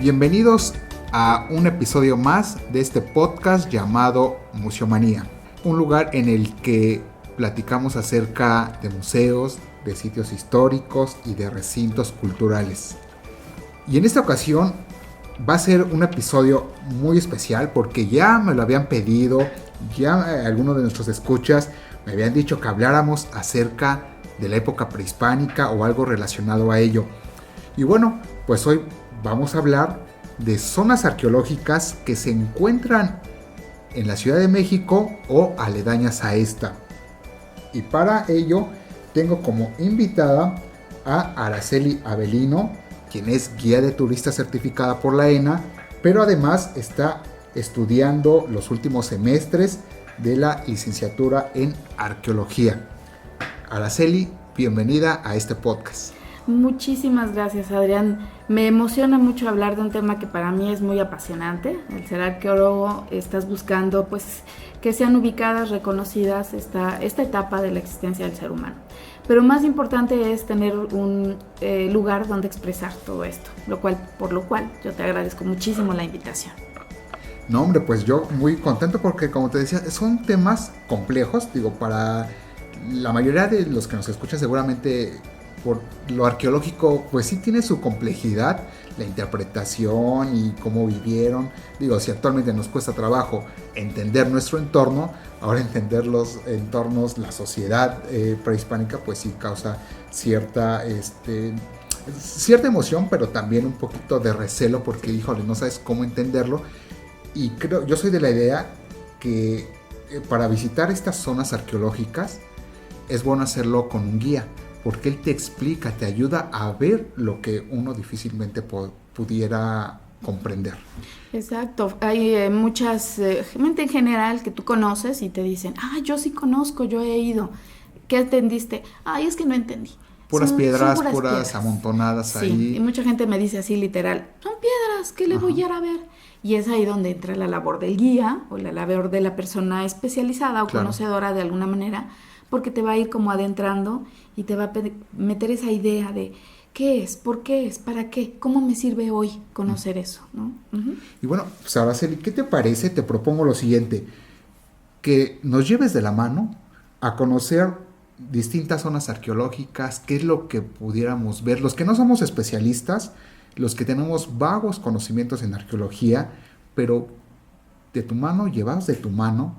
Bienvenidos a un episodio más de este podcast llamado Museomanía, un lugar en el que platicamos acerca de museos, de sitios históricos y de recintos culturales. Y en esta ocasión va a ser un episodio muy especial porque ya me lo habían pedido, ya algunos de nuestros escuchas me habían dicho que habláramos acerca de la época prehispánica o algo relacionado a ello. Y bueno, pues hoy vamos a hablar de zonas arqueológicas que se encuentran en la Ciudad de México o aledañas a esta. Y para ello tengo como invitada a Araceli Avelino, quien es guía de turistas certificada por la ENA, pero además está estudiando los últimos semestres de la licenciatura en arqueología. Araceli, bienvenida a este podcast. Muchísimas gracias, Adrián. Me emociona mucho hablar de un tema que para mí es muy apasionante. Al ser arqueólogo estás buscando pues que sean ubicadas, reconocidas esta etapa de la existencia del ser humano. Pero más importante es tener un lugar donde expresar todo esto, por lo cual yo te agradezco muchísimo la invitación. No, hombre, pues yo muy contento porque, como te decía, son temas complejos. Digo, para la mayoría de los que nos escuchan seguramente por lo arqueológico, pues sí tiene su complejidad, la interpretación y cómo vivieron. Digo, si actualmente nos cuesta trabajo entender nuestro entorno, ahora entender los entornos, la sociedad prehispánica, pues sí causa cierta emoción, pero también un poquito de recelo porque, híjole, no sabes cómo entenderlo. Y yo soy de la idea que para visitar estas zonas arqueológicas es bueno hacerlo con un guía, porque él te explica, te ayuda a ver lo que uno difícilmente pudiera comprender. Exacto, hay muchas gente en general que tú conoces y te dicen, yo sí conozco, yo he ido. ¿Qué entendiste? Es que no entendí. Puras piedras amontonadas sí, ahí. Y mucha gente me dice así literal, son piedras, ¿qué le voy a ir a ver? Y es ahí donde entra la labor del guía o la labor de la persona especializada o conocedora de alguna manera, porque te va a ir como adentrando y te va a meter esa idea de qué es, por qué es, para qué, cómo me sirve hoy conocer eso, ¿no? Uh-huh. Y bueno, pues Araceli, ¿qué te parece? Te propongo lo siguiente, que nos lleves de la mano a conocer distintas zonas arqueológicas, qué es lo que pudiéramos ver, los que no somos especialistas, los que tenemos vagos conocimientos en arqueología, pero de tu mano, llevados de tu mano,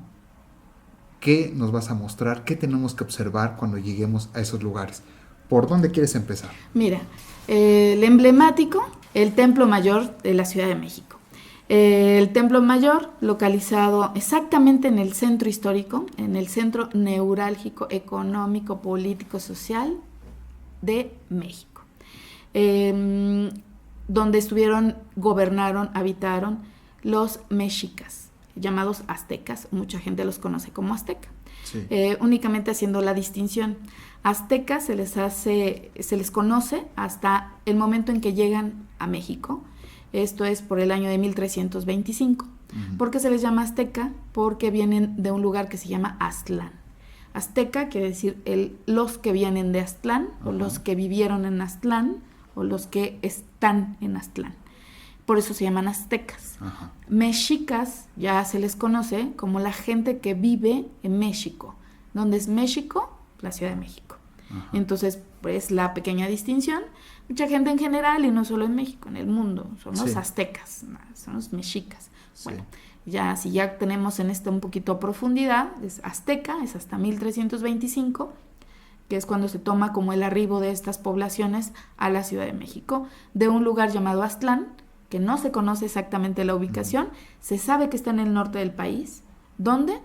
¿qué nos vas a mostrar? ¿Qué tenemos que observar cuando lleguemos a esos lugares? ¿Por dónde quieres empezar? Mira, el emblemático, el Templo Mayor de la Ciudad de México. El Templo Mayor, localizado exactamente en el centro histórico, en el centro neurálgico, económico, político, social de México. Donde gobernaron, habitaron los mexicas, llamados aztecas, mucha gente los conoce como azteca. Sí. Únicamente haciendo la distinción. Aztecas se les conoce hasta el momento en que llegan a México. Esto es por el año de 1325. Uh-huh. ¿Por qué se les llama azteca? Porque vienen de un lugar que se llama Aztlán. Azteca quiere decir los que vienen de Aztlán, uh-huh, o los que vivieron en Aztlán, o los que están en Aztlán. Por eso se llaman aztecas. Ajá. Mexicas ya se les conoce como la gente que vive en México. ¿Dónde es México? La Ciudad de México. Ajá. Entonces, pues la pequeña distinción. Mucha gente en general, y no solo en México, en el mundo, son los aztecas, son los mexicas. Sí. Bueno, si ya tenemos en esto un poquito de profundidad, es azteca, es hasta 1325, que es cuando se toma como el arribo de estas poblaciones a la Ciudad de México, de un lugar llamado Aztlán, que no se conoce exactamente la ubicación, se sabe que está en el norte del país. ¿Dónde?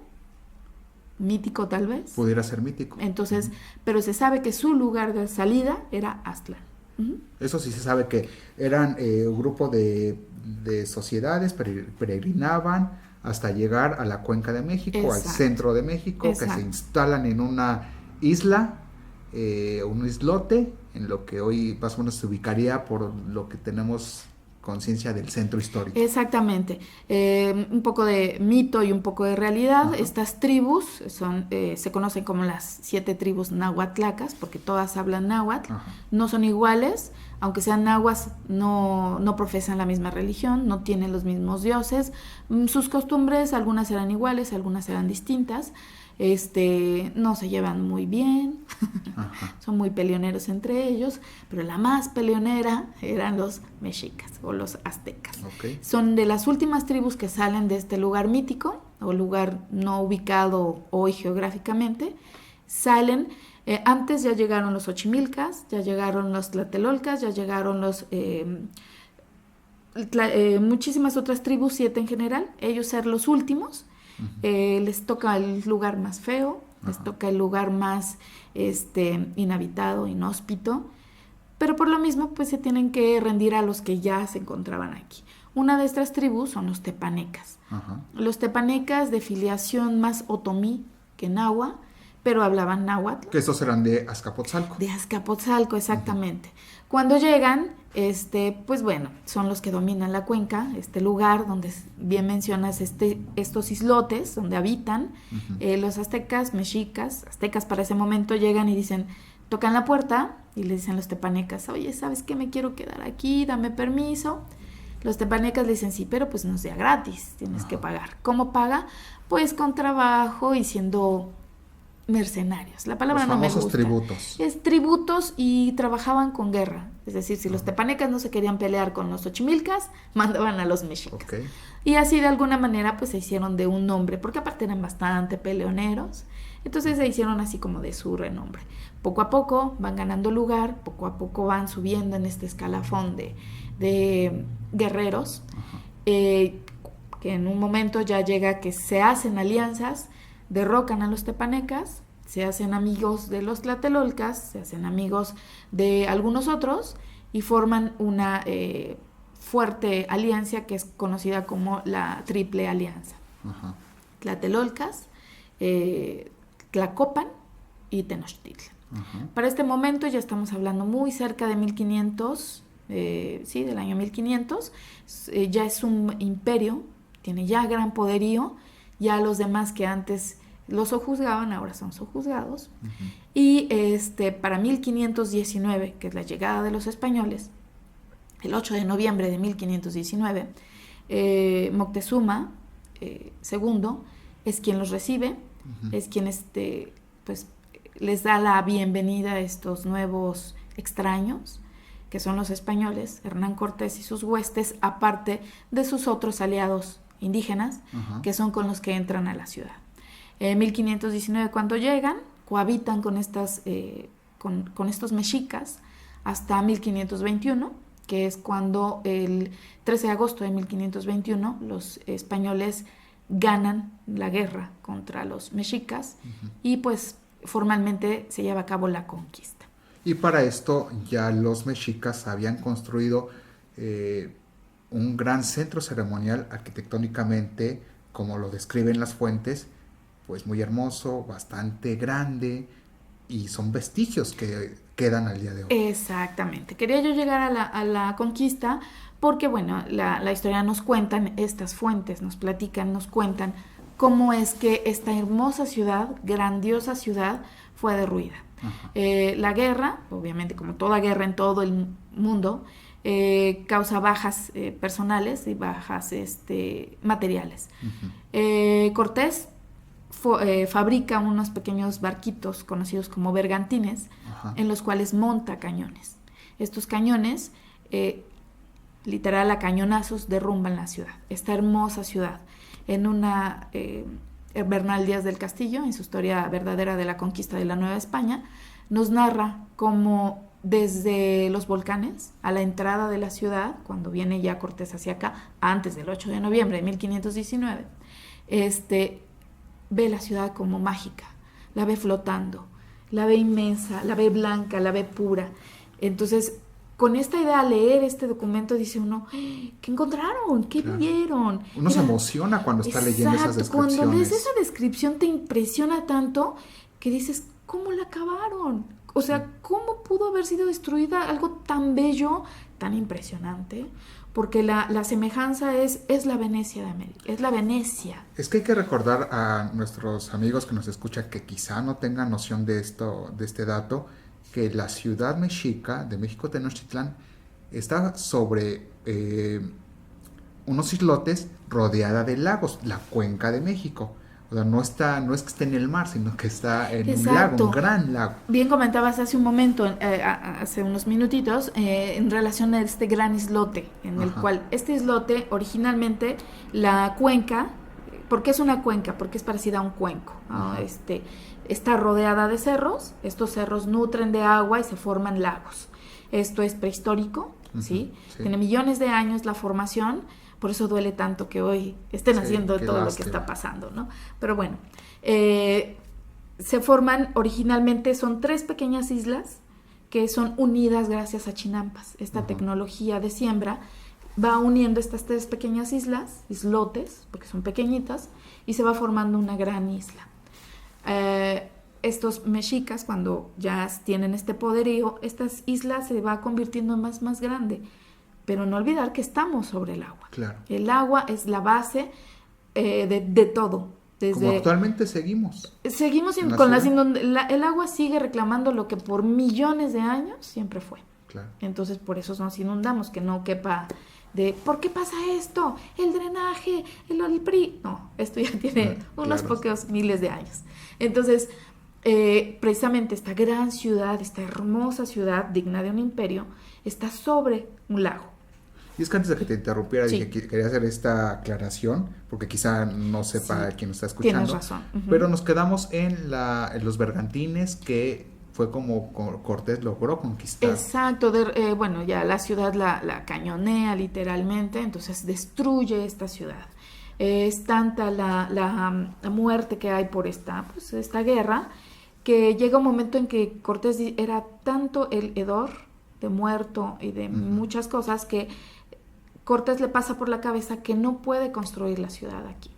Mítico tal vez. Pudiera ser mítico. Entonces, pero se sabe que su lugar de salida era Aztlán. Uh-huh. Eso sí se sabe que eran un grupo de sociedades, peregrinaban hasta llegar a la Cuenca de México, exacto, al centro de México, exacto, que se instalan en una isla, un islote, en lo que hoy más o menos se ubicaría por lo que tenemos conciencia del centro histórico. Exactamente. Un poco de mito y un poco de realidad. Ajá. Estas tribus se conocen como las 7 tribus nahuatlacas, porque todas hablan náhuatl. Ajá. No son iguales, aunque sean nahuas, no profesan la misma religión, no tienen los mismos dioses. Sus costumbres, algunas eran iguales, algunas eran distintas. No se llevan muy bien, son muy peleoneros entre ellos, pero la más peleonera eran los mexicas o los aztecas. Okay. Son de las últimas tribus que salen de este lugar mítico o lugar no ubicado hoy geográficamente. Salen, antes ya llegaron los Xochimilcas, ya llegaron los Tlatelolcas, ya llegaron los muchísimas otras tribus, 7 en general, ellos ser los últimos. Les toca el lugar más feo, les toca el lugar más inhabitado, inhóspito, pero por lo mismo pues se tienen que rendir a los que ya se encontraban aquí. Una de estas tribus son los tepanecas. Ajá. Los tepanecas de filiación más otomí que náhuatl, pero hablaban náhuatl. Que estos eran de Azcapotzalco. De Azcapotzalco, exactamente. Uh-huh. Cuando llegan, pues bueno, son los que dominan la cuenca, este lugar donde bien mencionas estos islotes donde habitan. Uh-huh. Los aztecas, mexicas, aztecas para ese momento llegan y dicen, tocan la puerta y le dicen a los tepanecas, oye, ¿sabes qué? Me quiero quedar aquí, dame permiso. Los tepanecas le dicen, sí, pero pues no sea gratis, tienes que pagar. ¿Cómo paga? Pues con trabajo y siendo mercenarios. La palabra no me gusta. Los famosos tributos. Es tributos y trabajaban con guerra. Es decir, si los tepanecas no se querían pelear con los xochimilcas, mandaban a los mexicas. Okay. Y así de alguna manera pues se hicieron de un nombre, porque aparte eran bastante peleoneros. Entonces se hicieron así como de su renombre. Poco a poco van ganando lugar, poco a poco van subiendo en este escalafón de guerreros, que en un momento ya llega que se hacen alianzas, derrocan a los tepanecas, se hacen amigos de los tlatelolcas, se hacen amigos de algunos otros y forman una fuerte alianza que es conocida como la Triple Alianza. Uh-huh. Tlatelolcas, Tlacopan y Tenochtitlan. Uh-huh. Para este momento ya estamos hablando muy cerca de 1500, del año 1500, ya es un imperio, tiene ya gran poderío, ya los demás que antes los sojuzgaban, ahora son sojuzgados. Uh-huh. Y para 1519, que es la llegada de los españoles, el 8 de noviembre de 1519, Moctezuma II es quien los recibe, uh-huh. Es quien pues, les da la bienvenida a estos nuevos extraños, que son los españoles, Hernán Cortés y sus huestes, aparte de sus otros aliados indígenas, uh-huh. Que son con los que entran a la ciudad. En 1519, cuando llegan, cohabitan con estos mexicas hasta 1521, que es cuando el 13 de agosto de 1521 los españoles ganan la guerra contra los mexicas, uh-huh. Y pues formalmente se lleva a cabo la conquista. Y para esto ya los mexicas habían construido un gran centro ceremonial arquitectónicamente, como lo describen las fuentes, pues muy hermoso, bastante grande, y son vestigios que quedan al día de hoy. Exactamente. Quería yo llegar a la conquista porque, bueno, la historia nos cuentan, estas fuentes nos platican, nos cuentan cómo es que esta hermosa ciudad, grandiosa ciudad, fue derruida. La guerra, obviamente como toda guerra en todo el mundo, causa bajas personales y bajas materiales. Uh-huh. Cortés fabrica unos pequeños barquitos conocidos como bergantines, uh-huh. En los cuales monta cañones. Estos cañones, literal a cañonazos, derrumban la ciudad, esta hermosa ciudad. En una Bernal Díaz del Castillo, en su historia verdadera de la conquista de la Nueva España, nos narra cómo desde los volcanes a la entrada de la ciudad, cuando viene ya Cortés hacia acá, antes del 8 de noviembre de 1519, ve la ciudad como mágica, la ve flotando, la ve inmensa, la ve blanca, la ve pura. Entonces, con esta idea, al leer este documento, dice uno, ¿qué encontraron? ¿Qué vieron? Uno se emociona cuando está leyendo esas descripciones. Cuando lees esa descripción te impresiona tanto que dices, ¿cómo la acabaron? O sea, ¿cómo pudo haber sido destruida algo tan bello, tan impresionante? Porque la semejanza es la Venecia de América, es la Venecia. Es que hay que recordar a nuestros amigos que nos escuchan que quizá no tengan noción de este dato, que la ciudad mexica de México Tenochtitlán está sobre unos islotes rodeada de lagos, la cuenca de México. O sea, no es que esté en el mar, sino que está en un lago, un gran lago. Bien comentabas hace un momento, hace unos minutitos, en relación a este gran islote, en el cual este islote originalmente, la cuenca, ¿por qué es una cuenca? Porque es parecida a un cuenco, ¿no? Está rodeada de cerros, estos cerros nutren de agua y se forman lagos. Esto es prehistórico, ¿sí? Tiene millones de años la formación. Por eso duele tanto que hoy estén haciendo todo lo que está pasando, ¿no? Pero bueno, se forman originalmente, son 3 pequeñas islas que son unidas gracias a chinampas. Esta tecnología de siembra va uniendo estas 3 pequeñas islas, islotes, porque son pequeñitas, y se va formando una gran isla. Estos mexicas, cuando ya tienen este poderío, estas islas se va convirtiendo en más grande. Pero no olvidar que estamos sobre el agua. Claro. El agua es la base de todo. Como actualmente seguimos. Seguimos el agua sigue reclamando lo que por millones de años siempre fue. Claro. Entonces por eso nos inundamos, que no quepa de ¿por qué pasa esto? El drenaje, el PRI. No, esto ya tiene unos pocos miles de años. Entonces, precisamente esta gran ciudad, esta hermosa ciudad digna de un imperio, está sobre un lago. Y es que antes de que te interrumpiera, dije que quería hacer esta aclaración, porque quizá no sepa quién nos está escuchando. Tienes razón. Pero nos quedamos en los bergantines, que fue como Cortés logró conquistar. Exacto. Bueno, ya la ciudad la cañonea literalmente, entonces destruye esta ciudad. Es tanta la muerte que hay por esta guerra, que llega un momento en que Cortés era tanto el hedor de muerto y de muchas cosas que Cortés le pasa por la cabeza que no puede construir la ciudad aquí.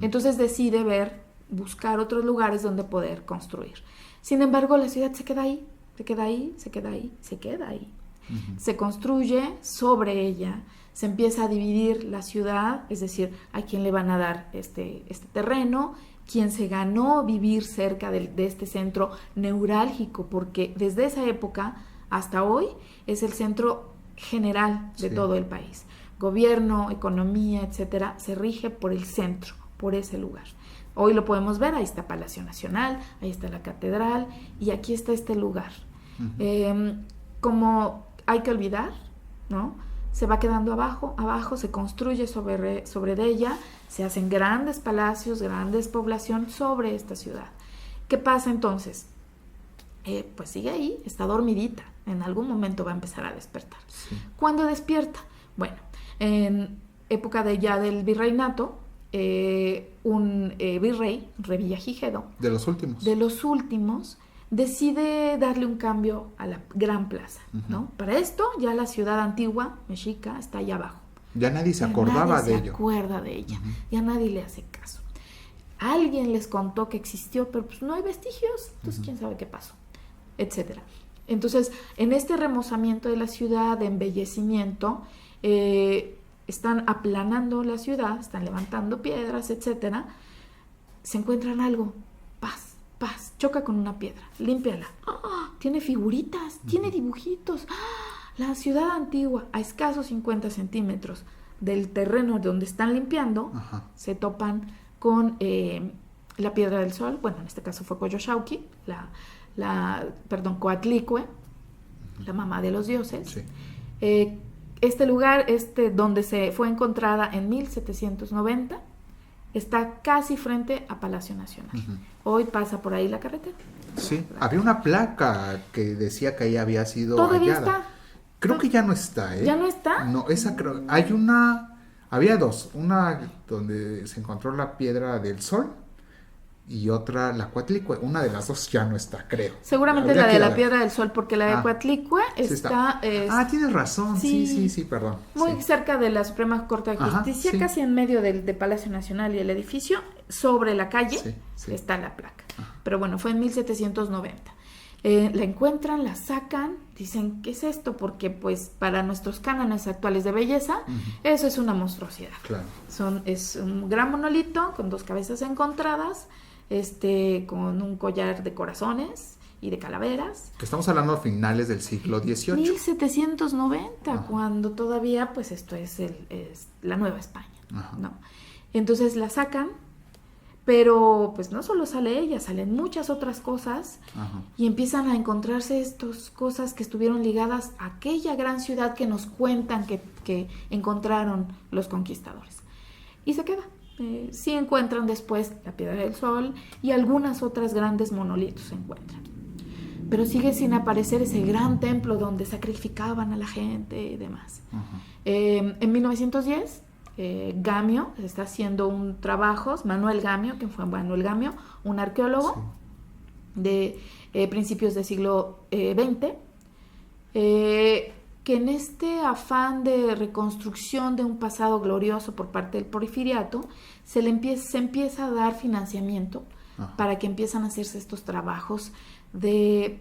Entonces decide buscar otros lugares donde poder construir. Sin embargo, la ciudad se queda ahí, se queda ahí, se queda ahí, se queda ahí. Se construye sobre ella, se empieza a dividir la ciudad, es decir, a quién le van a dar este terreno, quién se ganó vivir cerca de este centro neurálgico, porque desde esa época hasta hoy es el centro general de todo el país. Gobierno, economía, etcétera, se rige por el centro, por ese lugar. Hoy lo podemos ver, ahí está Palacio Nacional, ahí está la catedral y aquí está este lugar. Como hay que olvidar, ¿no? Se va quedando abajo, se construye sobre de ella, se hacen grandes palacios, grandes poblaciones sobre esta ciudad. ¿Qué pasa entonces? Pues sigue ahí, está dormidita, en algún momento va a empezar a despertar. ¿Cuándo despierta? Bueno, en época del virreinato, un virrey, Revillagigedo, de los últimos, decide darle un cambio a la gran plaza, ¿no? Para esto ya la ciudad antigua, mexica, está allá abajo. Ya nadie se acordaba de ello. Se acuerda de ella, ya nadie le hace caso. Alguien les contó que existió, pero pues no hay vestigios, entonces quién sabe qué pasó, etcétera. Entonces, en este remozamiento de la ciudad, de embellecimiento, están aplanando la ciudad, están levantando piedras, etcétera. Se encuentran algo, paz, choca con una piedra, límpiala. Tiene figuritas, tiene dibujitos. La ciudad antigua, a escasos 50 centímetros del terreno donde están limpiando, se topan con la Piedra del Sol. Bueno, en este caso fue Coyoxauhqui, Coatlicue, la mamá de los dioses. Sí. Este lugar, donde se fue encontrada en 1790, está casi frente a Palacio Nacional. Hoy pasa por ahí la carretera. Sí, había una placa que decía que ahí había sido ¿Todavía hallada. está? Creo que ya no está, ¿eh? ¿Ya no está? No, esa creo. Había dos. Una donde se encontró la Piedra del Sol y otra la Coatlicue. Una de las dos ya no está, creo. Seguramente la de la Piedra del Sol, porque la de Coatlicue está... tienes razón. Sí, perdón. Muy cerca de la Suprema Corte de Justicia, casi en medio de Palacio Nacional y el edificio, sobre la calle, está la placa. Pero bueno, fue en 1790. La encuentran, la sacan, dicen, ¿qué es esto? Porque pues para nuestros cánones actuales de belleza, eso es una monstruosidad. Claro. Es un gran monolito con 2 cabezas encontradas, con un collar de corazones y de calaveras. Que estamos hablando a finales del siglo XVIII. 1790, cuando todavía pues esto es la Nueva España, ¿no? Entonces la sacan, pero pues no solo sale ella, salen muchas otras cosas y empiezan a encontrarse estas cosas que estuvieron ligadas a aquella gran ciudad que nos cuentan que encontraron los conquistadores. Y se queda. Sí encuentran después la Piedra del Sol y algunas otras grandes monolitos se encuentran. Pero sigue sin aparecer ese gran templo donde sacrificaban a la gente y demás. En 1910... Gamio está haciendo un trabajo, Manuel Gamio, un arqueólogo de principios del siglo XX, que en este afán de reconstrucción de un pasado glorioso por parte del Porfiriato, se empieza a dar financiamiento para que empiezan a hacerse estos trabajos de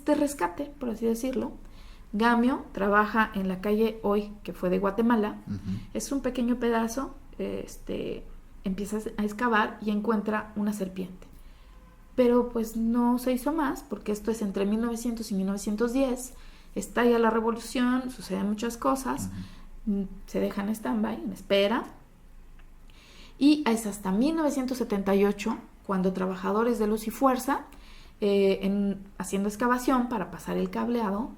rescate, por así decirlo. Gamio trabaja en la calle Hoy, que fue de Guatemala. Es un pequeño pedazo, empieza a excavar y encuentra una serpiente. Pero pues no se hizo más, porque esto es entre 1900 y 1910, estalla la revolución, suceden muchas cosas, se deja en stand-by, en espera, y es hasta 1978 cuando trabajadores de Luz y Fuerza, haciendo excavación para pasar el cableado,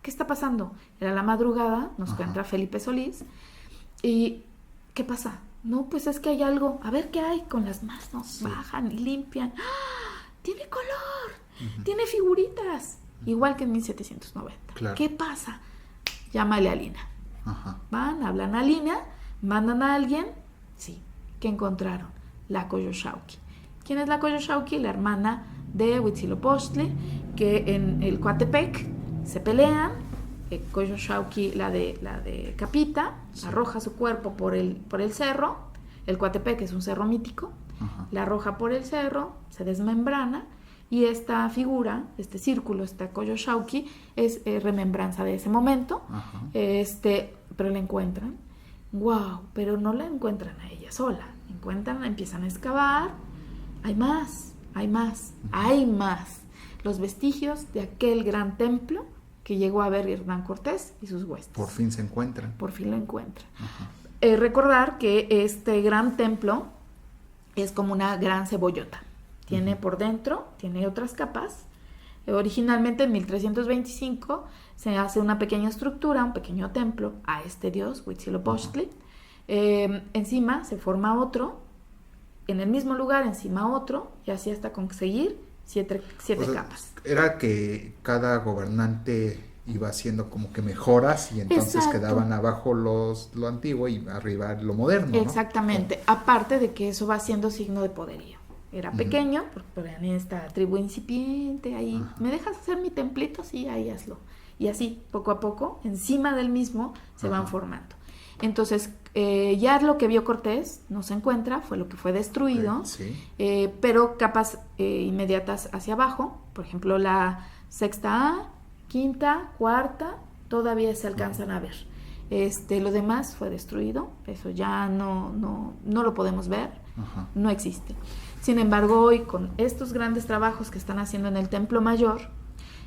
¿qué está pasando? Era la madrugada, nos cuenta Felipe Solís. ¿Y qué pasa? No, pues es que hay algo. A ver qué hay. Con las manos bajan y limpian. ¡Ah! Tiene color, tiene figuritas. Igual que en 1790. Claro. ¿Qué pasa? Llámale a Lina. Van, hablan a Lina, mandan a alguien. Sí, ¿qué encontraron? La Coyolxauhqui. ¿Quién es la Coyolxauhqui? La hermana de Huitzilopochtli, que en el Coatepec se pelean. Coyolxauhqui, la de Capita, arroja su cuerpo por el cerro. El Coatepec es un cerro mítico. La arroja por el cerro, se desmembrana, y esta figura, este círculo, esta Coyolxauhqui, es remembranza de ese momento. Pero la encuentran. ¡Wow! Pero no la encuentran a ella sola. Empiezan a excavar. Hay más. Los vestigios de aquel gran templo que llegó a ver Hernán Cortés y sus huestes. Por fin se encuentran. Por fin lo encuentran. Recordar que este gran templo es como una gran cebollota. Tiene por dentro, tiene otras capas. Originalmente en 1325 se hace una pequeña estructura, un pequeño templo a este dios, Huitzilopochtli. Encima se forma otro, en el mismo lugar encima otro, y así hasta conseguir 7 capas. Era que cada gobernante iba haciendo como que mejoras y entonces quedaban abajo lo antiguo y arriba lo moderno, ¿no? Exactamente, aparte de que eso va siendo signo de poderío. Era pequeño, porque en esta tribu incipiente, ahí, ¿me dejas hacer mi templito? Sí, ahí hazlo. Y así, poco a poco, encima del mismo, se van formando. Entonces, ya lo que vio Cortés no se encuentra, fue lo que fue destruido, pero capas inmediatas hacia abajo, por ejemplo, la sexta A, quinta, cuarta, todavía se alcanzan a ver. Lo demás fue destruido, eso ya no lo podemos ver, no existe. Sin embargo, hoy con estos grandes trabajos que están haciendo en el Templo Mayor,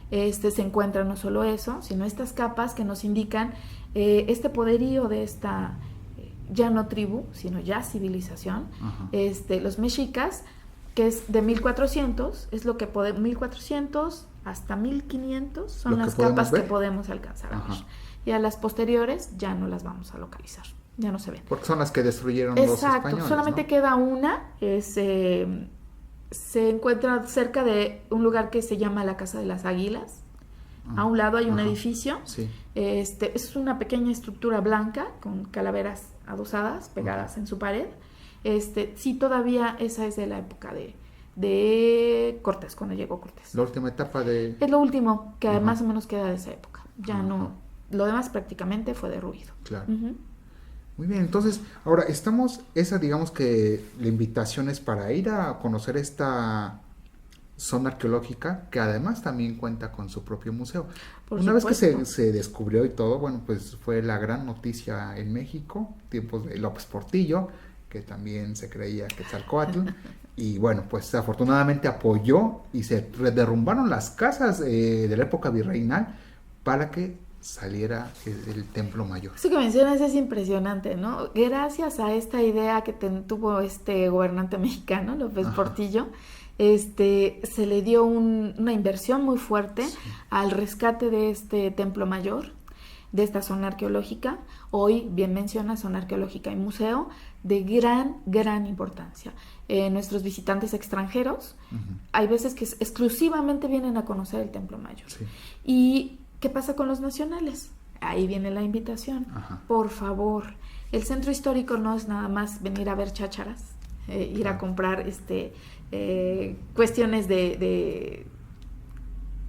se encuentra no solo eso, sino estas capas que nos indican este poderío de esta ya no tribu, sino ya civilización. Los mexicas, que es de 1400, es lo que 1400 hasta 1500 son las capas que podemos alcanzar a ver. Y a las posteriores ya no las vamos a localizar, ya no se ven. Porque son las que destruyeron los españoles, solamente queda una, se encuentra cerca de un lugar que se llama la Casa de las Águilas. A un lado hay un edificio. Es una pequeña estructura blanca con calaveras adosadas pegadas en su pared. Sí, todavía esa es de la época de Cortés, cuando llegó Cortés. La última etapa de... Es lo último que más o menos queda de esa época. Ya no, lo demás prácticamente fue derruido. Claro. Muy bien, entonces, ahora digamos que la invitación es para ir a conocer esta zona arqueológica que además también cuenta con su propio museo. Una vez que se descubrió y todo, bueno, pues fue la gran noticia en México, tiempos de López Portillo, que también se creía Quetzalcóatl, y bueno, pues afortunadamente apoyó y se derrumbaron las casas de la época virreinal para que saliera el Templo Mayor. Eso que mencionas es impresionante, ¿no? Gracias a esta idea que tuvo este gobernante mexicano, López Portillo, se le dio una inversión muy fuerte al rescate de este Templo Mayor, de esta zona arqueológica. Hoy, bien menciona, zona arqueológica y museo de gran importancia. Nuestros visitantes extranjeros, hay veces que exclusivamente vienen a conocer el Templo Mayor. Sí. ¿Y qué pasa con los nacionales? Ahí viene la invitación. Por favor, el centro histórico no es nada más venir a ver chácharas, ir a comprar cuestiones de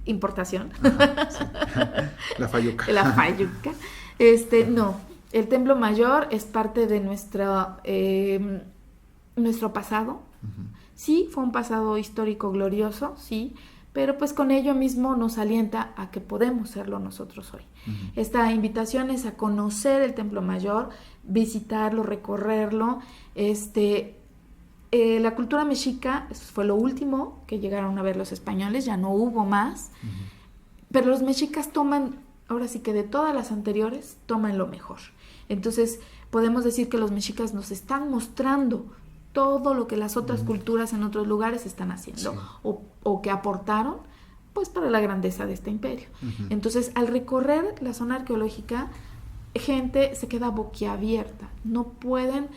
importación. La fayuca. La fayuca. No, el Templo Mayor es parte de nuestro pasado. Sí, fue un pasado histórico glorioso, sí, pero pues con ello mismo nos alienta a que podemos serlo nosotros hoy. Esta invitación es a conocer el Templo Mayor, visitarlo, recorrerlo. La cultura mexica fue lo último que llegaron a ver los españoles, ya no hubo más, pero los mexicas toman, ahora sí que de todas las anteriores, toman lo mejor. Entonces podemos decir que los mexicas nos están mostrando todo lo que las otras culturas en otros lugares están haciendo, o que aportaron pues para la grandeza de este imperio. Entonces, al recorrer la zona arqueológica, gente se queda boquiabierta, no pueden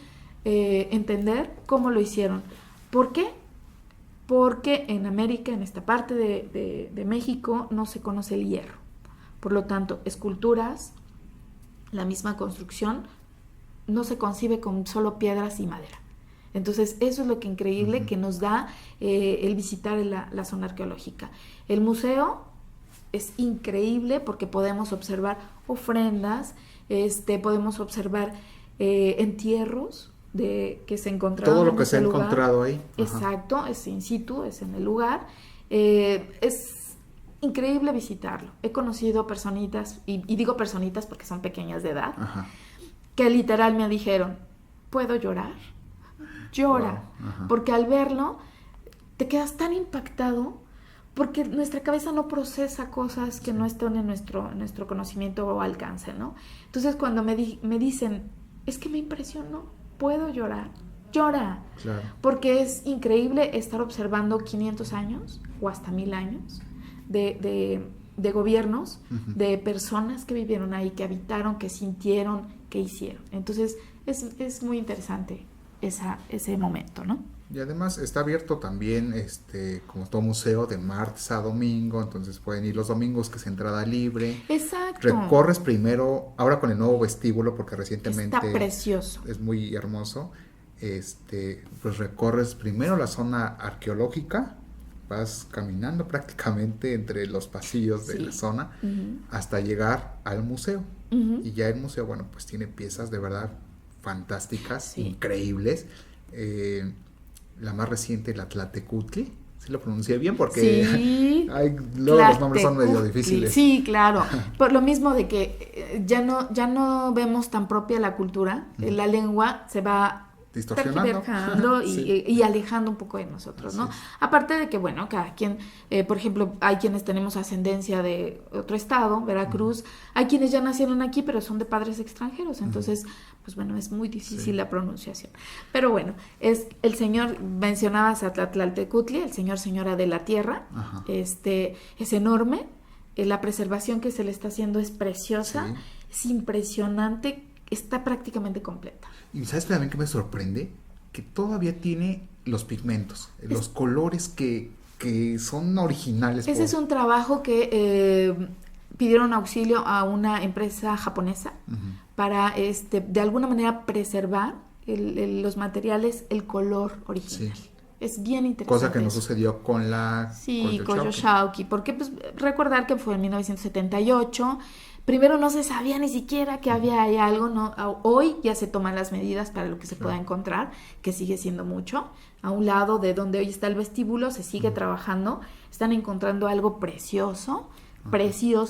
entender cómo lo hicieron. ¿Por qué? Porque en América, en esta parte de México, no se conoce el hierro. Por lo tanto, esculturas, la misma construcción, no se concibe con solo piedras y madera. Entonces, eso es lo que increíble que nos da el visitar la zona arqueológica. El museo es increíble porque podemos observar ofrendas, podemos observar entierros que se encontraron. Todo lo que se ha encontrado ahí. Exacto, es in situ, es en el lugar. Es increíble visitarlo. He conocido personitas, y digo personitas porque son pequeñas de edad, que literal me dijeron, ¿puedo llorar? Llora, porque al verlo te quedas tan impactado porque nuestra cabeza no procesa cosas que no están en nuestro conocimiento o alcance, ¿no? Entonces cuando me dicen, es que me impresionó, ¿puedo llorar? Llora, claro. Porque es increíble estar observando 500 años o hasta 1000 años de gobiernos, de personas que vivieron ahí, que habitaron, que sintieron, que hicieron. Entonces es muy interesante ese momento, ¿no? Y además está abierto también, como todo museo, de martes a domingo, entonces pueden ir los domingos, que es entrada libre. Exacto. Recorres primero, ahora con el nuevo vestíbulo, porque recientemente... Está precioso. Es muy hermoso. Pues recorres primero la zona arqueológica, vas caminando prácticamente entre los pasillos de la zona hasta llegar al museo. Y ya el museo, bueno, pues tiene piezas de verdad fantásticas, increíbles. La más reciente, la Tlaltecutli, ¿sí lo pronuncié bien? Porque luego los nombres son medio difíciles. Sí, claro. Por lo mismo de que ya no vemos tan propia la cultura, la lengua se va distorsionando y alejando un poco de nosotros, ¿no? Sí. Aparte de que, bueno, cada quien, por ejemplo, hay quienes tenemos ascendencia de otro estado, Veracruz, hay quienes ya nacieron aquí, pero son de padres extranjeros, entonces, pues bueno, es muy difícil la pronunciación. Pero bueno, es el señor, mencionabas a Tlaltecutli, el señora de la tierra, es enorme, la preservación que se le está haciendo es preciosa, es impresionante, está prácticamente completa. Y ¿sabes también que me sorprende? Que todavía tiene los pigmentos, los colores que son originales. Ese es un trabajo que pidieron auxilio a una empresa japonesa para de alguna manera preservar los materiales, el color original. Sí. Es bien interesante. Cosa que no sucedió con la Koyo Shauki, porque pues recordar que fue en 1978, Primero no se sabía ni siquiera que había ahí algo, ¿no? Hoy ya se toman las medidas para lo que se pueda encontrar, que sigue siendo mucho. A un lado de donde hoy está el vestíbulo se sigue trabajando, están encontrando algo precioso,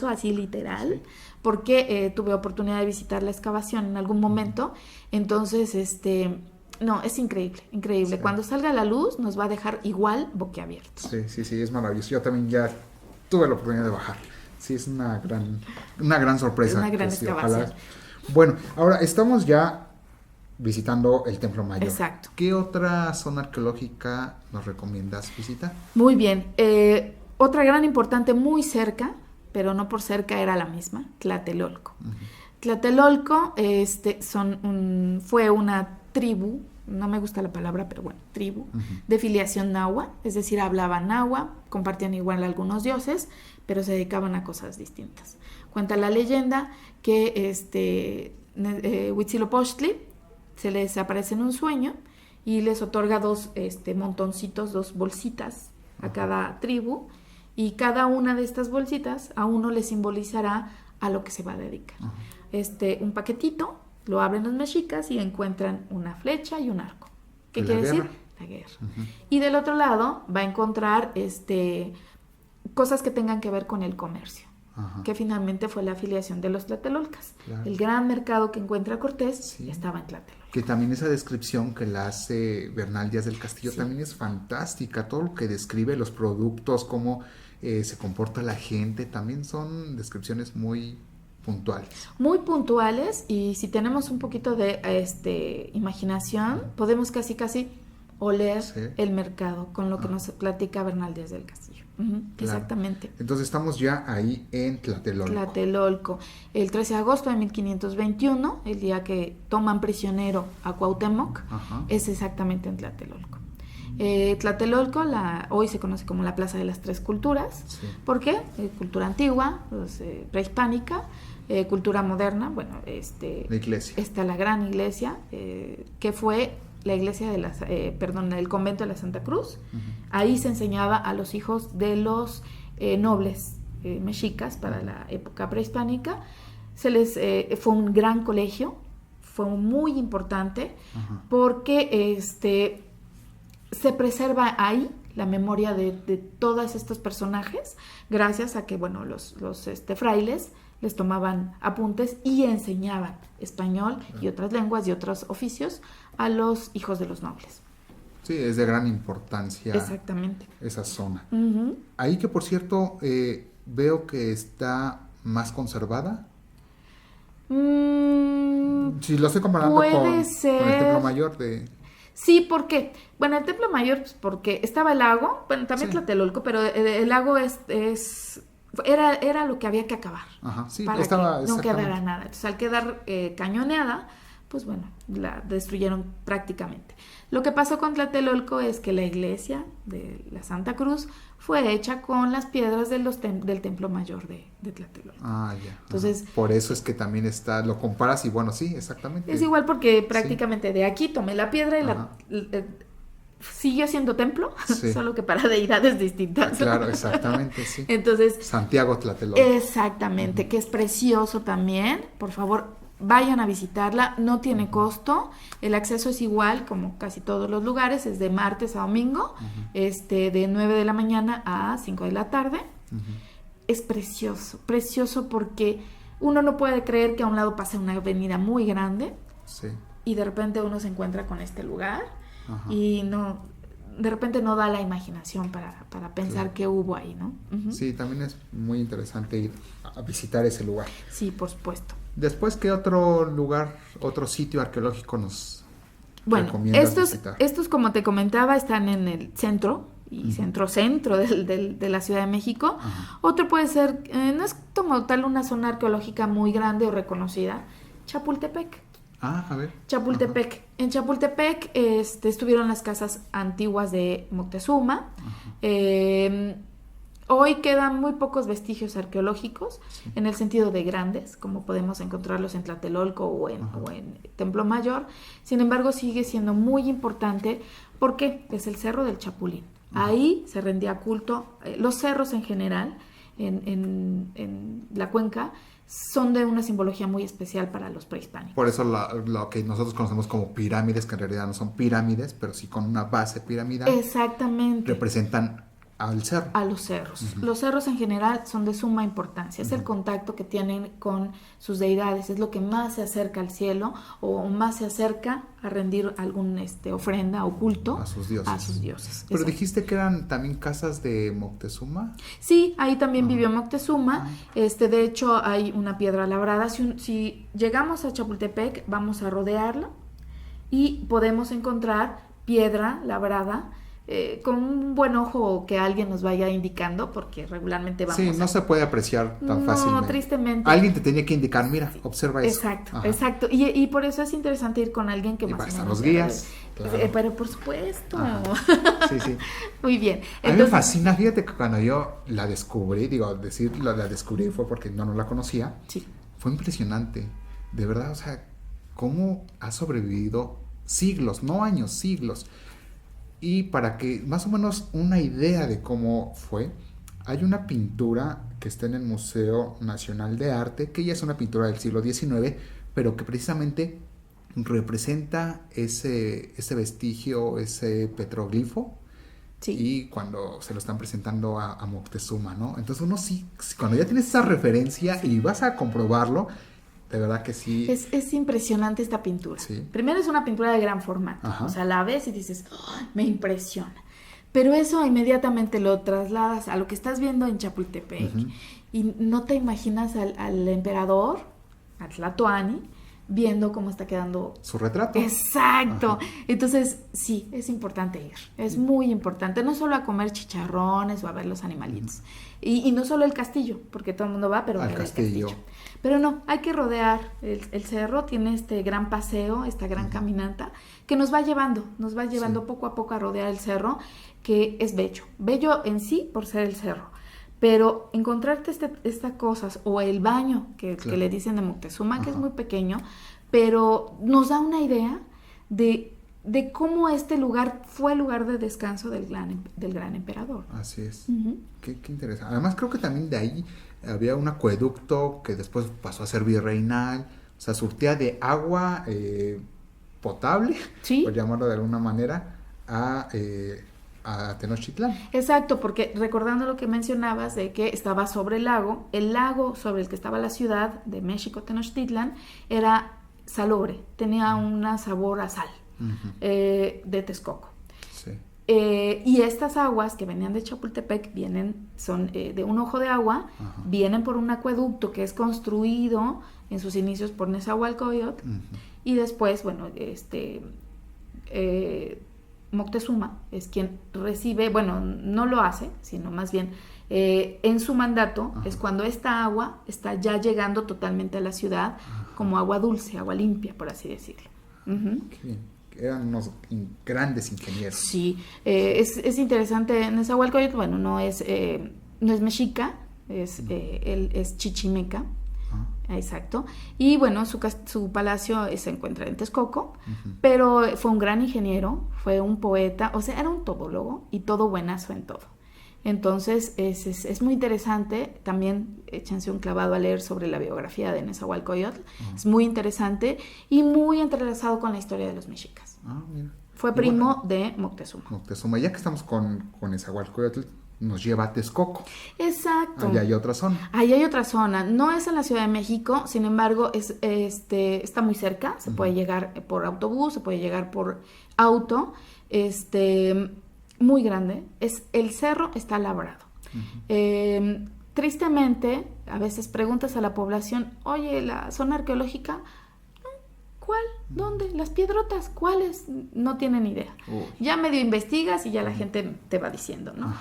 así literal, porque tuve oportunidad de visitar la excavación en algún momento, entonces no, es increíble. Sí. Cuando salga a la luz nos va a dejar igual boquiabiertos. Sí, es maravilloso. Yo también ya tuve la oportunidad de bajar. Sí, es una gran sorpresa. Una gran excavación. Ojalá. Bueno, ahora estamos ya visitando el Templo Mayor. Exacto. ¿Qué otra zona arqueológica nos recomiendas visitar? Muy bien. Otra gran importante muy cerca, pero no por cerca era la misma, Tlatelolco. Uh-huh. Tlatelolco fue una tribu, no me gusta la palabra, pero bueno, tribu, de filiación nahua, es decir, hablaban nahua, compartían igual algunos dioses, pero se dedicaban a cosas distintas. Cuenta la leyenda que Huitzilopochtli se les aparece en un sueño y les otorga dos montoncitos, dos bolsitas a cada tribu, y cada una de estas bolsitas a uno le simbolizará a lo que se va a dedicar. Un paquetito, lo abren los mexicas y encuentran una flecha y un arco. ¿Qué quiere decir? La guerra. Y del otro lado va a encontrar cosas que tengan que ver con el comercio, que finalmente fue la afiliación de los tlatelolcas. Claro. El gran mercado que encuentra Cortés estaba en Tlatelolco. Que también esa descripción que la hace Bernal Díaz del Castillo también es fantástica. Todo lo que describe, los productos, cómo se comporta la gente, también son descripciones muy puntuales. Muy puntuales, y si tenemos un poquito de imaginación, podemos casi oler el mercado con lo que nos platica Bernal Díaz del Castillo. Claro. Exactamente. Entonces estamos ya ahí en Tlatelolco. Tlatelolco. El 13 de agosto de 1521, el día que toman prisionero a Cuauhtémoc, es exactamente en Tlatelolco. Tlatelolco hoy se conoce como la Plaza de las Tres Culturas. ¿Por qué? Cultura antigua, prehispánica, cultura moderna. Bueno, la iglesia. Está la gran iglesia, que fue la iglesia el convento de la Santa Cruz. Ahí se enseñaba a los hijos de los nobles mexicas para la época prehispánica. Fue un gran colegio, fue muy importante, porque se preserva ahí la memoria de todos estos personajes, gracias a que los frailes les tomaban apuntes y enseñaban español y otras lenguas y otros oficios a los hijos de los nobles. Sí, es de gran importancia. Exactamente. Esa zona. Ahí, que por cierto, veo que está más conservada. Si lo estoy comparando con el Templo Mayor de... Sí, ¿por qué? Bueno, el Templo Mayor, pues porque estaba el lago, bueno, también Tlatelolco, pero el lago era lo que había que acabar. Para que no quedara nada. Entonces, al quedar cañoneada, pues bueno, la destruyeron prácticamente. Lo que pasó con Tlatelolco es que la iglesia de la Santa Cruz fue hecha con las piedras del Templo Mayor de Tlatelolco. Ya. Entonces, por eso es que también lo comparas y bueno, sí, exactamente. Es igual porque prácticamente de aquí tomé la piedra y siguió siendo templo, solo que para deidades distintas. Claro, exactamente, sí. Entonces, Santiago Tlatelolco. Exactamente, que es precioso también. Por favor, vayan a visitarla, no tiene costo, el acceso es igual como casi todos los lugares, es de martes a domingo, de 9 de la mañana a 5 de la tarde. Es precioso porque uno no puede creer que a un lado pase una avenida muy grande y de repente uno se encuentra con este lugar y de repente no da la imaginación para pensar qué hubo ahí, ¿no? Sí, también es muy interesante ir a visitar ese lugar. Sí, por supuesto. Después, ¿qué otro lugar, otro sitio arqueológico nos recomiendas visitar? Estos, como te comentaba, están en el centro y centro de la Ciudad de México. Otro puede ser, no es como tal una zona arqueológica muy grande o reconocida, Chapultepec. A ver. Chapultepec. En Chapultepec estuvieron las casas antiguas de Moctezuma. Hoy quedan muy pocos vestigios arqueológicos, en el sentido de grandes, como podemos encontrarlos en Tlatelolco o en Templo Mayor. Sin embargo, sigue siendo muy importante porque es el Cerro del Chapulín. Ahí se rendía culto, los cerros en general, en la cuenca, son de una simbología muy especial para los prehispánicos. Por eso lo que nosotros conocemos como pirámides, que en realidad no son pirámides, pero sí con una base piramidal. Exactamente. Representan al cerro. A los cerros. Los cerros en general son de suma importancia. Es el contacto que tienen con sus deidades. Es lo que más se acerca al cielo o más se acerca a rendir algún ofrenda o culto a sus dioses. Pero Exacto. dijiste que eran también casas de Moctezuma. Sí, ahí también vivió Moctezuma. De hecho, hay una piedra labrada. Si llegamos a Chapultepec, vamos a rodearla y podemos encontrar piedra labrada. Con un buen ojo que alguien nos vaya indicando, porque regularmente vamos no se puede apreciar tan fácilmente. No, tristemente. Alguien te tenía que indicar, mira, observa eso. Exacto. Y por eso es interesante ir con alguien que y más o menos... están los guías. Claro. Pero por supuesto. Sí. Muy bien. A mí me fascina, fíjate que cuando yo la descubrí, la descubrí fue porque no la conocía. Sí. Fue impresionante. De verdad, o sea, cómo ha sobrevivido siglos, no años, siglos. Y para que más o menos una idea de cómo fue, hay una pintura que está en el Museo Nacional de Arte, que ya es una pintura del siglo XIX, pero que precisamente representa ese vestigio, ese petroglifo, sí. Y cuando se lo están presentando a Moctezuma, ¿no? Entonces uno sí, cuando ya tienes esa referencia y vas a comprobarlo, de verdad que sí. Es impresionante esta pintura. Sí. Primero es una pintura de gran formato. Ajá. O sea, la ves y dices, me impresiona. Pero eso inmediatamente lo trasladas a lo que estás viendo en Chapultepec. Y no te imaginas al emperador, a Tlatoani, viendo cómo está quedando su retrato. Exacto. Ajá. Entonces, sí, es importante ir. Es muy importante. No solo a comer chicharrones o a ver los animalitos. Y no solo el castillo, porque todo el mundo va, pero al ver castillo. El castillo. Pero no, hay que rodear el cerro. Tiene este gran paseo, esta gran caminata, que nos va llevando poco a poco a rodear el cerro, que es bello. Bello en sí por ser el cerro. Pero encontrarte estas cosas, o el baño que le dicen de Moctezuma, que es muy pequeño, pero nos da una idea de cómo este lugar fue el lugar de descanso del gran emperador. Así es. Qué interesante. Además creo que también de ahí había un acueducto que después pasó a ser virreinal, o sea, surtía de agua potable, ¿sí? por llamarlo de alguna manera, a Tenochtitlán. Exacto, porque recordando lo que mencionabas de que estaba sobre el lago sobre el que estaba la ciudad de México, Tenochtitlán, era salobre, tenía un sabor a sal, de Texcoco. Sí. Y estas aguas que venían de Chapultepec son de un ojo de agua, vienen por un acueducto que es construido en sus inicios por Nezahualcóyotl, y después, bueno, Moctezuma es quien recibe, bueno, no lo hace, sino más bien en su mandato es cuando esta agua está ya llegando totalmente a la ciudad como agua dulce, agua limpia, por así decirlo. Qué bien. Eran unos grandes ingenieros. Sí, es interesante. Nezahualcóyotl, bueno, no es mexica, él es chichimeca. Exacto. Y bueno, su palacio se encuentra en Texcoco, pero fue un gran ingeniero, fue un poeta, o sea, era un todólogo y todo buenazo en todo. Entonces es muy interesante. También échense un clavado a leer sobre la biografía de Nezahualcóyotl. Es muy interesante y muy entrelazado con la historia de los mexicas. Mira. Fue primo de Moctezuma. Moctezuma, ya que estamos con Nezahualcóyotl, nos lleva a Texcoco. Exacto. Allá hay otra zona. Ahí hay otra zona. No es en la Ciudad de México, sin embargo, está muy cerca. Se puede llegar por autobús, se puede llegar por auto. Muy grande. El cerro está labrado. Tristemente, a veces preguntas a la población, oye, ¿la zona arqueológica? ¿Cuál? ¿Dónde? ¿Las piedrotas? ¿Cuáles? No tienen idea. Ya medio investigas y ya la gente te va diciendo, ¿no?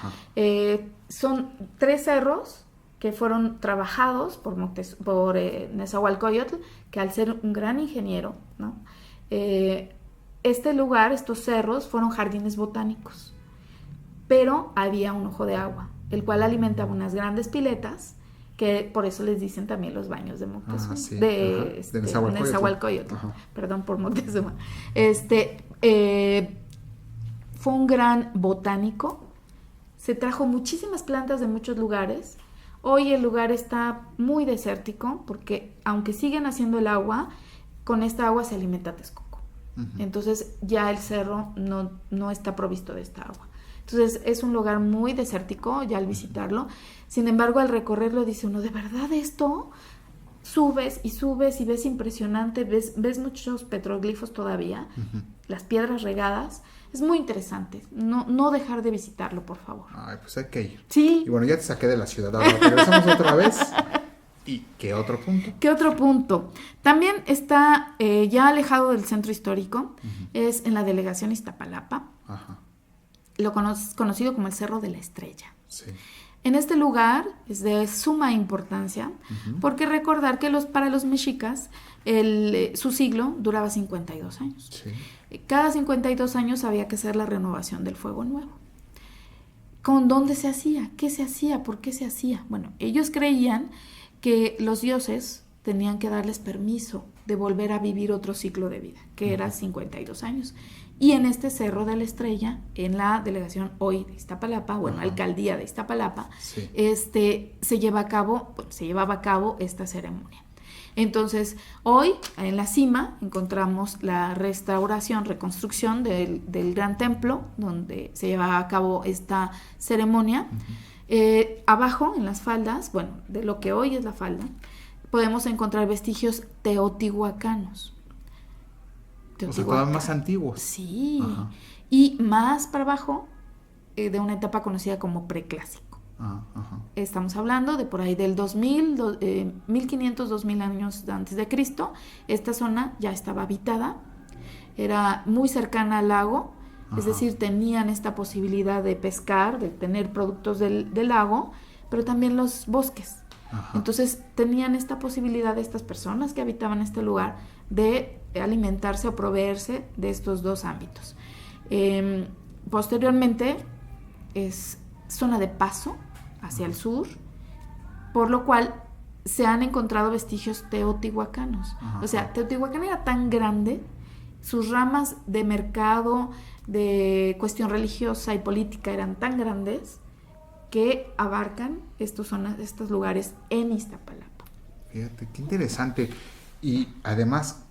Son 3 cerros que fueron trabajados por Nezahualcóyotl, que al ser un gran ingeniero, ¿no? Este lugar, estos cerros, fueron jardines botánicos. Pero había un ojo de agua, el cual alimentaba unas grandes piletas, que por eso les dicen también los baños de Moctezuma, sí. de Nezahualcóyotl. Perdón por Moctezuma. Fue un gran botánico, se trajo muchísimas plantas de muchos lugares. Hoy el lugar está muy desértico porque aunque siguen haciendo el agua, con esta agua se alimenta Texcoco. Entonces ya el cerro no está provisto de esta agua. Entonces es un lugar muy desértico ya al visitarlo. Sin embargo, al recorrerlo dice uno, ¿de verdad esto? Subes y ves impresionante, ves muchos petroglifos todavía, las piedras regadas. Es muy interesante. No dejar de visitarlo, por favor. Ay, pues hay que ir. Sí. Y bueno, ya te saqué de la ciudad. Ahora regresamos otra vez. ¿Y qué otro punto? ¿Qué otro punto? También está ya alejado del centro histórico. Es en la delegación Iztapalapa. Ajá. Lo conocido como el Cerro de la Estrella. Sí. En este lugar es de suma importancia porque recordar que para los mexicas su siglo duraba 52 años. Sí. Cada 52 años había que hacer la renovación del fuego nuevo. ¿Con dónde se hacía? ¿Qué se hacía? ¿Por qué se hacía? Bueno, ellos creían que los dioses tenían que darles permiso de volver a vivir otro ciclo de vida, que era 52 años. Y en este Cerro de la Estrella, en la delegación hoy de Iztapalapa, alcaldía de Iztapalapa, sí. se llevaba a cabo esta ceremonia. Entonces, hoy en la cima encontramos la reconstrucción del gran templo donde se llevaba a cabo esta ceremonia. Abajo, en las faldas, de lo que hoy es la falda, podemos encontrar vestigios teotihuacanos. O sea, todavía más antiguos. Sí. Ajá. Y más para abajo, de una etapa conocida como preclásico. Ajá. Estamos hablando de por ahí del 1500, 2000 años antes de Cristo. Esta zona ya estaba habitada, era muy cercana al lago, es decir, tenían esta posibilidad de pescar, de tener productos del lago, pero también los bosques. Ajá. Entonces tenían esta posibilidad de estas personas que habitaban este lugar de alimentarse o proveerse de estos dos ámbitos. Posteriormente es zona de paso hacia el sur, por lo cual se han encontrado vestigios teotihuacanos. O sea, Teotihuacán era tan grande, sus ramas de mercado, de cuestión religiosa y política eran tan grandes que abarcan estos lugares en Iztapalapa. Fíjate, qué interesante. Y además,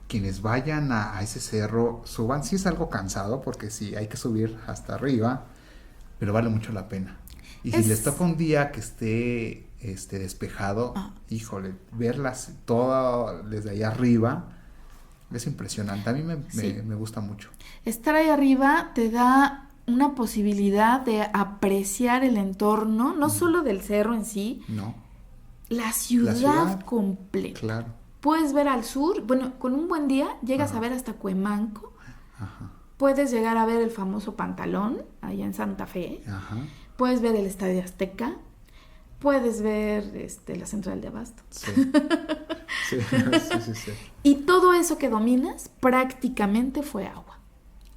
quienes vayan a ese cerro, suban. Sí es algo cansado porque sí, hay que subir hasta arriba, pero vale mucho la pena. Y si les toca un día que esté despejado, híjole, verlas todo desde allá arriba es impresionante. A mí me gusta mucho. Estar ahí arriba te da una posibilidad de apreciar el entorno, no solo del cerro en sí, la ciudad completa. Claro. Puedes ver al sur, con un buen día llegas a ver hasta Cuemanco. Puedes llegar a ver el famoso Pantalón, allá en Santa Fe. Puedes ver el Estadio Azteca. Puedes ver la Central de Abasto. Sí. Sí. Y todo eso que dominas prácticamente fue agua.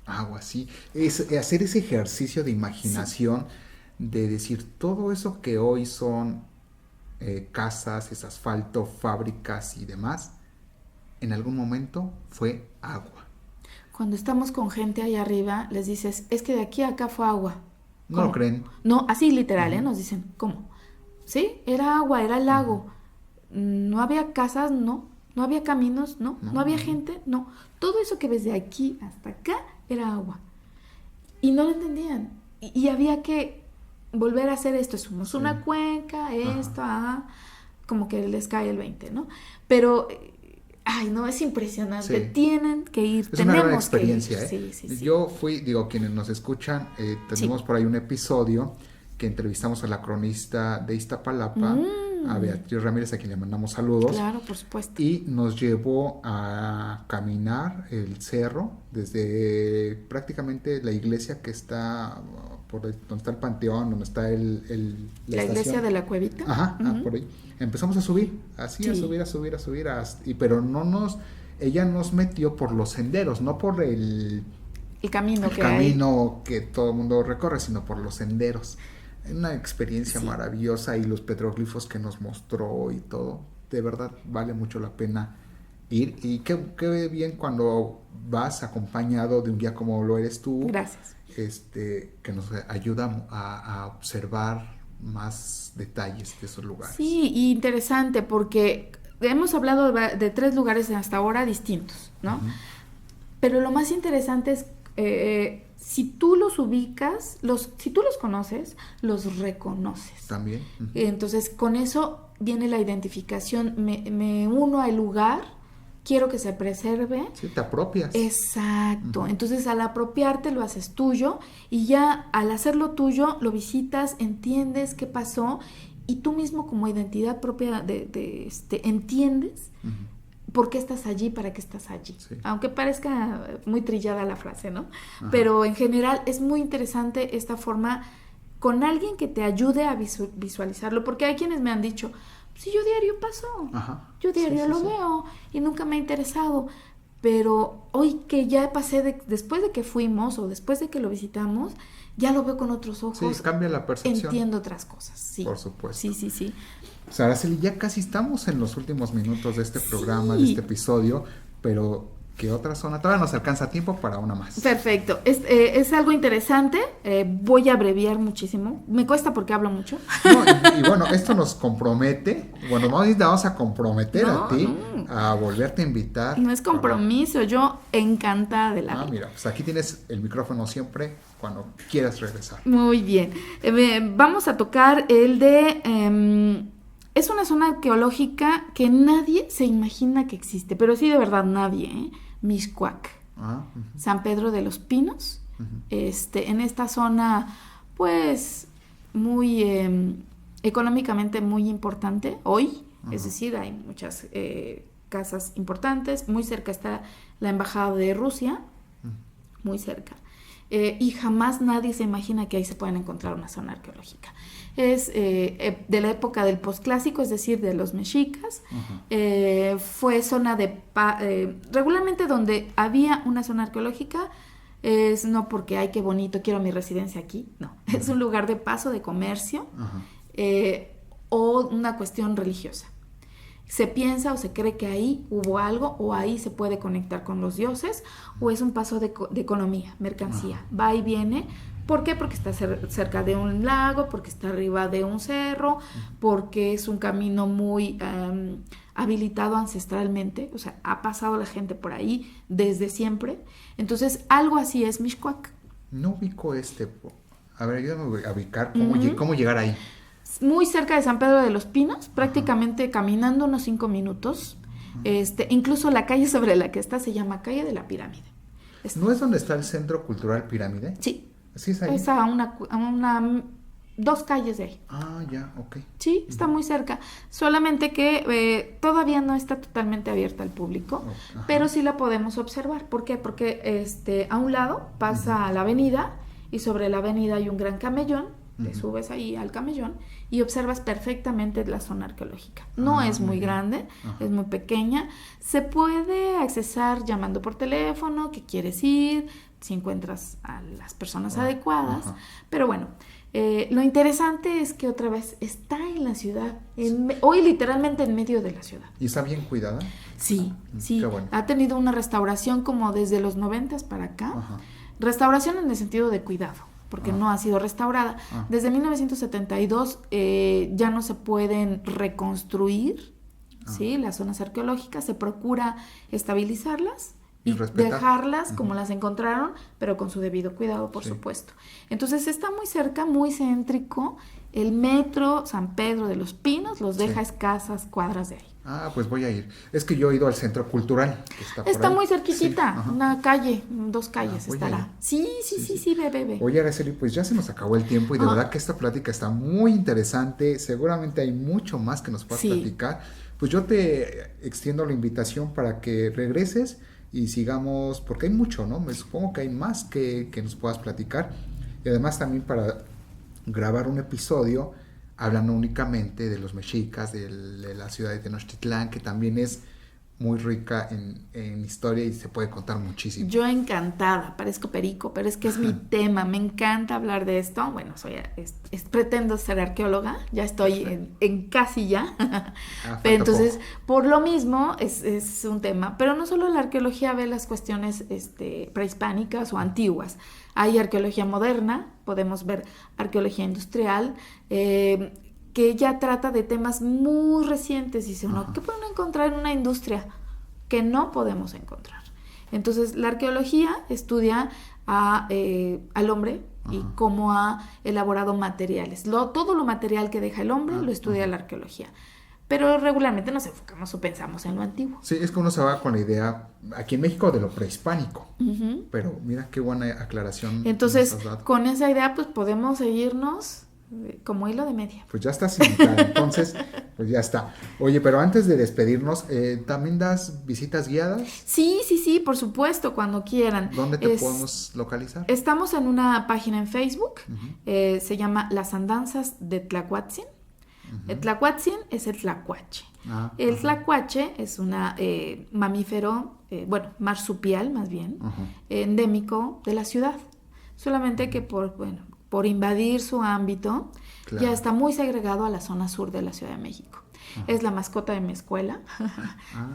Agua, sí. Es hacer ese ejercicio de imaginación, de decir, todo eso que hoy son casas, es asfalto, fábricas y demás, en algún momento fue agua. Cuando estamos con gente allá arriba, les dices, es que de aquí a acá fue agua. ¿Cómo? No lo creen. No, así literal, nos dicen, ¿cómo? Sí, era agua, era lago. No había casas, no había caminos, no había gente, no. Todo eso que ves de aquí hasta acá era agua. Y no lo entendían. Y había que volver a hacer esto. Somos una cuenca, como que les cae el 20, ¿no? Pero, es impresionante. Sí. Tienen que ir, es una gran experiencia, Sí. Yo fui, quienes nos escuchan, tenemos por ahí un episodio que entrevistamos a la cronista de Iztapalapa, a Beatriz Ramírez, a quien le mandamos saludos. Claro, por supuesto. Y nos llevó a caminar el cerro desde prácticamente la iglesia que está por donde está el panteón, donde está la iglesia de la Cuevita. Por ahí. Empezamos a subir, así, a subir, pero ella nos metió por los senderos, no por el camino que todo el mundo recorre, sino por los senderos. Una experiencia maravillosa, y los petroglifos que nos mostró y todo, de verdad vale mucho la pena ir. Y qué bien cuando vas acompañado de un guía como lo eres tú. Gracias. Que nos ayuda a observar más detalles de esos lugares. Sí, y interesante porque hemos hablado de 3 lugares hasta ahora distintos, ¿no? Uh-huh. Pero lo más interesante es si tú los ubicas, si tú los conoces, los reconoces. También. Uh-huh. Entonces, con eso viene la identificación. Me uno al lugar, quiero que se preserve. Sí, te apropias. Exacto. Uh-huh. Entonces, al apropiarte, lo haces tuyo y ya al hacerlo tuyo, lo visitas, entiendes qué pasó y tú mismo como identidad propia entiendes. Uh-huh. ¿Por qué estás allí? ¿Para qué estás allí? Sí. Aunque parezca muy trillada la frase, ¿no? Ajá. Pero en general es muy interesante esta forma con alguien que te ayude a visualizarlo, porque hay quienes me han dicho, sí, yo diario paso, ajá, yo diario lo veo y nunca me ha interesado, pero hoy que ya pasé después de que fuimos o después de que lo visitamos, ya lo veo con otros ojos. Sí, cambia la percepción. Entiendo otras cosas, sí. Por supuesto. Sí. Pues Araceli, ya casi estamos en los últimos minutos de este programa, de este episodio, pero ¿qué otra zona? Todavía nos alcanza tiempo para una más. Perfecto, es algo interesante, voy a abreviar muchísimo, me cuesta porque hablo mucho. No, y bueno, esto nos compromete, bueno, vamos a comprometer a ti, a volverte a invitar. No es compromiso, yo encantada de la vida. Mira, pues aquí tienes el micrófono siempre cuando quieras regresar. Muy bien, vamos a tocar el de... es una zona arqueológica que nadie se imagina que existe, pero sí de verdad nadie, Mixcoac, uh-huh. San Pedro de los Pinos, uh-huh. En esta zona pues muy económicamente muy importante hoy, uh-huh. Es decir, hay muchas casas importantes, muy cerca está la embajada de Rusia, uh-huh. Muy cerca. Y jamás nadie se imagina que ahí se pueden encontrar una zona arqueológica. Es de la época del posclásico, es decir, de los mexicas. Uh-huh. Fue zona regularmente donde había una zona arqueológica, es no porque, ay, qué bonito, quiero mi residencia aquí, no. Uh-huh. Es un lugar de paso, de comercio, uh-huh. O una cuestión religiosa. Se piensa o se cree que ahí hubo algo o ahí se puede conectar con los dioses o es un paso de economía, mercancía, uh-huh. Va y viene. ¿Por qué? Porque está cerca de un lago, porque está arriba de un cerro, uh-huh. Porque es un camino muy habilitado ancestralmente, o sea, ha pasado la gente por ahí desde siempre. Entonces, algo así es Mixcoac. No ubico a ver, ayúdame a ubicar cómo llegar ahí. Muy cerca de San Pedro de los Pinos, prácticamente uh-huh. Caminando unos 5 minutos. Uh-huh. Incluso la calle sobre la que está se llama Calle de la Pirámide. ¿No es donde está el Centro Cultural Pirámide? Sí. ¿Sí es ahí? Es a 2 calles de ahí. Ah, ya, ok. Sí, está muy cerca. Solamente que todavía no está totalmente abierta al público, uh-huh. Pero sí la podemos observar. ¿Por qué? Porque a un lado pasa uh-huh. la avenida y sobre la avenida hay un gran camellón. Te subes ahí al camellón y observas perfectamente la zona arqueológica. No es muy grande, es muy pequeña. Se puede accesar llamando por teléfono, que quieres ir, si encuentras a las personas adecuadas. Pero bueno, lo interesante es que otra vez está en la ciudad, hoy literalmente en medio de la ciudad. ¿Y está bien cuidada? Sí. Qué bueno. Ha tenido una restauración como desde los 90s para acá. Ajá. Restauración en el sentido de cuidado, porque no ha sido restaurada. Desde 1972 ya no se pueden reconstruir, ¿sí? Las zonas arqueológicas, se procura estabilizarlas y dejarlas como las encontraron, pero con su debido cuidado, por supuesto. Entonces está muy cerca, muy céntrico. El metro San Pedro de los Pinos los deja escasas cuadras de ahí. Ah, pues voy a ir. Es que yo he ido al Centro Cultural. Que está muy cerquitita, una calle, 2 calles estará. Sí, ve. Oye, Araceli, pues ya se nos acabó el tiempo y de verdad que esta plática está muy interesante. Seguramente hay mucho más que nos puedas platicar. Pues yo te extiendo la invitación para que regreses y sigamos, porque hay mucho, ¿no? Me supongo que hay más que nos puedas platicar. Y además también para grabar un episodio hablando únicamente de los mexicas, de la ciudad de Tenochtitlán, que también es muy rica en historia y se puede contar muchísimo. Yo encantada, parezco perico, pero es que es mi tema, me encanta hablar de esto. Bueno, pretendo ser arqueóloga, ya estoy en casi ya. Entonces, poco. Por lo mismo es un tema, pero no solo la arqueología ve las cuestiones prehispánicas o antiguas. Hay arqueología moderna, podemos ver arqueología industrial, que ya trata de temas muy recientes. Dice uno, ¿qué pueden encontrar en una industria que no podemos encontrar? Entonces, la arqueología estudia al hombre y cómo ha elaborado materiales. Todo lo material que deja el hombre lo estudia la arqueología. Pero regularmente nos enfocamos o pensamos en lo antiguo. Sí, es que uno se va con la idea, aquí en México, de lo prehispánico. Pero mira qué buena aclaración. Entonces, con esa idea, pues podemos seguirnos como hilo de media. Pues ya estás invitada, entonces, pues ya está. Oye, pero antes de despedirnos, ¿también das visitas guiadas? Sí, por supuesto, cuando quieran. ¿Dónde te podemos localizar? Estamos en una página en Facebook, se llama Las Andanzas de Tlacuatzin. El Tlacuatzin es el tlacuache. El tlacuache es un mamífero, marsupial más bien, endémico de la ciudad. Solamente que por invadir su ámbito, ya está muy segregado a la zona sur de la Ciudad de México. Es la mascota de mi escuela,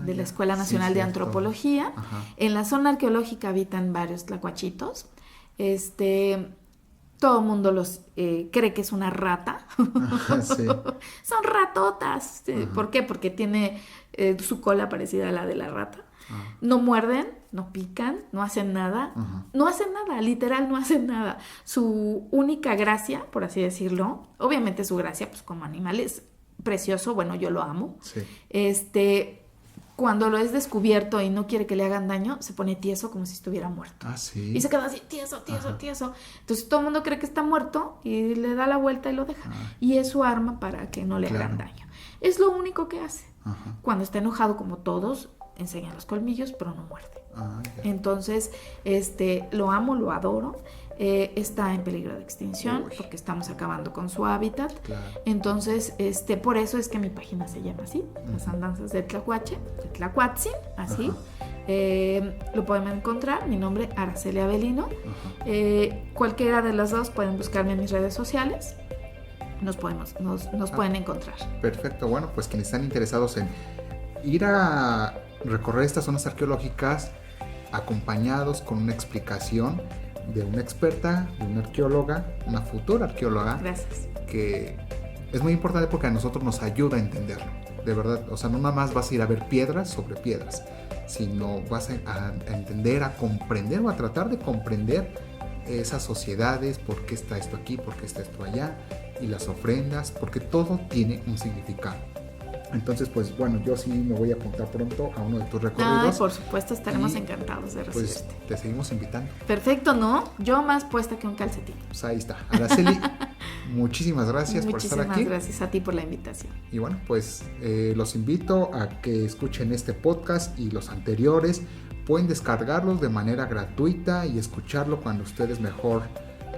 de la Escuela Nacional de Antropología. En la zona arqueológica habitan varios tlacuachitos. Todo el mundo los cree que es una rata. Son ratotas. ¿Por qué? Porque tiene su cola parecida a la de la rata. No muerden, no pican, no hacen nada. No hacen nada, literal no hacen nada. Su única gracia, por así decirlo, obviamente su gracia, pues como animal es precioso, bueno, yo lo amo. Cuando lo es descubierto y no quiere que le hagan daño, se pone tieso como si estuviera muerto. Y se queda así, tieso. Entonces todo el mundo cree que está muerto y le da la vuelta y lo deja. Y es su arma para que no le hagan daño. Es lo único que hace. Cuando está enojado, como todos, enseña los colmillos, pero no muerde. Entonces, lo amo, lo adoro. Está en peligro de extinción porque estamos acabando con su hábitat. Entonces, por eso es que mi página se llama así, Las Andanzas de Tlacuache, de Tlacuatzin, así. Lo pueden encontrar, mi nombre Araceli Avelino. Cualquiera de las dos pueden buscarme en mis redes sociales. Nos pueden encontrar. Perfecto, bueno, pues quienes están interesados en ir a recorrer estas zonas arqueológicas acompañados con una explicación de una experta, de una arqueóloga, una futura arqueóloga. Gracias. Que es muy importante porque a nosotros nos ayuda a entenderlo, de verdad. O sea, no nada más vas a ir a ver piedras sobre piedras, sino vas a entender, a comprender o a tratar de comprender esas sociedades, por qué está esto aquí, por qué está esto allá, y las ofrendas, porque todo tiene un significado. Entonces, pues bueno, yo sí me voy a apuntar pronto a uno de tus recorridos. Por supuesto, estaremos encantados de recibirte. Pues te seguimos invitando. Perfecto, ¿no? Yo más puesta que un calcetín. Pues ahí está. Araceli, muchísimas gracias por estar aquí. Muchísimas gracias a ti por la invitación. Y bueno, pues los invito a que escuchen este podcast y los anteriores. Pueden descargarlos de manera gratuita y escucharlo cuando ustedes mejor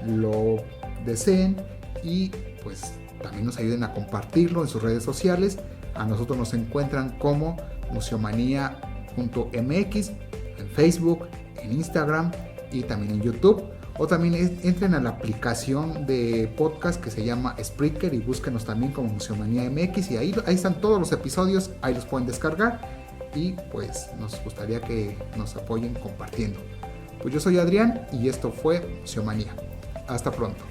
lo deseen. Y pues también nos ayuden a compartirlo en sus redes sociales. A nosotros nos encuentran como museomanía.mx en Facebook, en Instagram y también en YouTube. O también entren a la aplicación de podcast que se llama Spreaker y búsquenos también como Museomanía MX. Y ahí están todos los episodios, ahí los pueden descargar. Y pues nos gustaría que nos apoyen compartiendo. Pues yo soy Adrián y esto fue Museomanía. Hasta pronto.